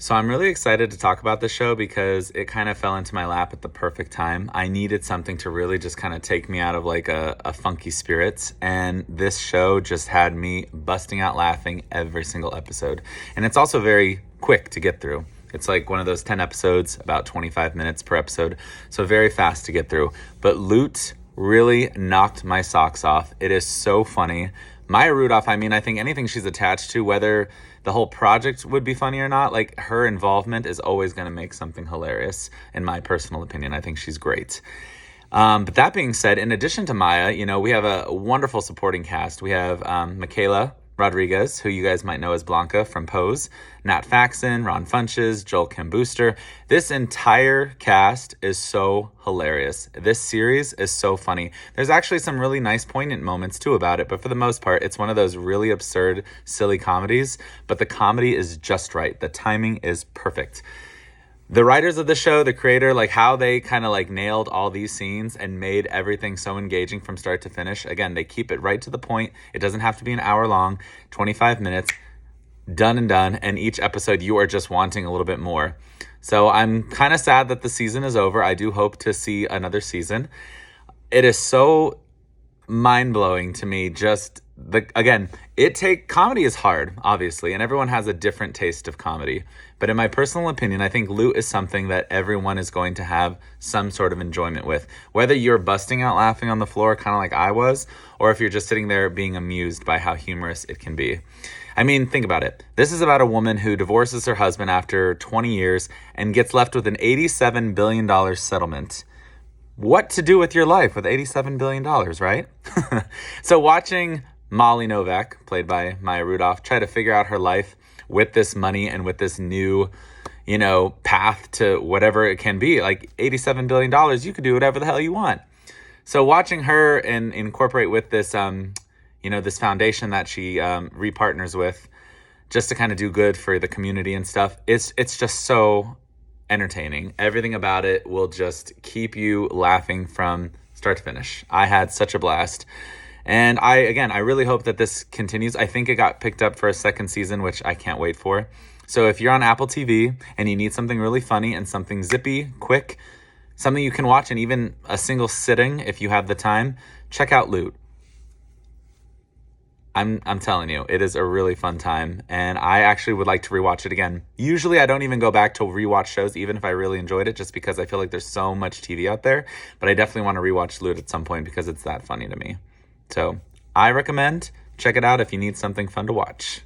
So I'm really excited to talk about this show because it kind of fell into my lap at the perfect time. I needed something to really just kind of take me out of like a funky spirits. And this show just had me busting out laughing every single episode. And it's also very quick to get through. It's like one of those 10 episodes, about 25 minutes per episode. So very fast to get through. But Loot really knocked my socks off. It is so funny. Maya Rudolph, I think anything she's attached to, whether the whole project would be funny or not, like her involvement is always going to make something hilarious, in my personal opinion. I think she's great. But that being said, in addition to Maya, we have a wonderful supporting cast. We have Michaela Rodriguez, who you guys might know as Blanca from Pose, Nat Faxon, Ron Funches, Joel Kim Booster. This entire cast is so hilarious. This series is so funny. There's actually some really nice poignant moments too about it, but for the most part, it's one of those really absurd, silly comedies, but the comedy is just right. The timing is perfect. The writers of the show, the creator, like how they kind of like nailed all these scenes and made everything so engaging from start to finish. Again, they keep it right to the point. It doesn't have to be an hour long, 25 minutes, done and done. And each episode you are just wanting a little bit more. So I'm kind of sad that the season is over. I do hope to see another season. It is so mind-blowing to me. Just comedy is hard, obviously, and everyone has a different taste of comedy. But in my personal opinion, I think Loot is something that everyone is going to have some sort of enjoyment with. Whether you're busting out laughing on the floor, kind of like I was, or if you're just sitting there being amused by how humorous it can be. Think about it. This is about a woman who divorces her husband after 20 years and gets left with an $87 billion settlement. What to do with your life with $87 billion, right? So watching Molly Novak, played by Maya Rudolph, try to figure out her life with this money and with this new, path to whatever it can be, like $87 billion, you could do whatever the hell you want. So watching her and incorporate with this, this foundation that she repartners with just to kind of do good for the community and stuff, it's just so entertaining. Everything about it will just keep you laughing from start to finish. I had such a blast. And I really hope that this continues. I think it got picked up for a second season, which I can't wait for. So if you're on Apple TV and you need something really funny and something zippy, quick, something you can watch in even a single sitting if you have the time, check out Loot. I'm telling you, it is a really fun time, and I actually would like to rewatch it again. Usually I don't even go back to rewatch shows, even if I really enjoyed it, just because I feel like there's so much TV out there, but I definitely want to rewatch Loot at some point because it's that funny to me. So I recommend check it out if you need something fun to watch.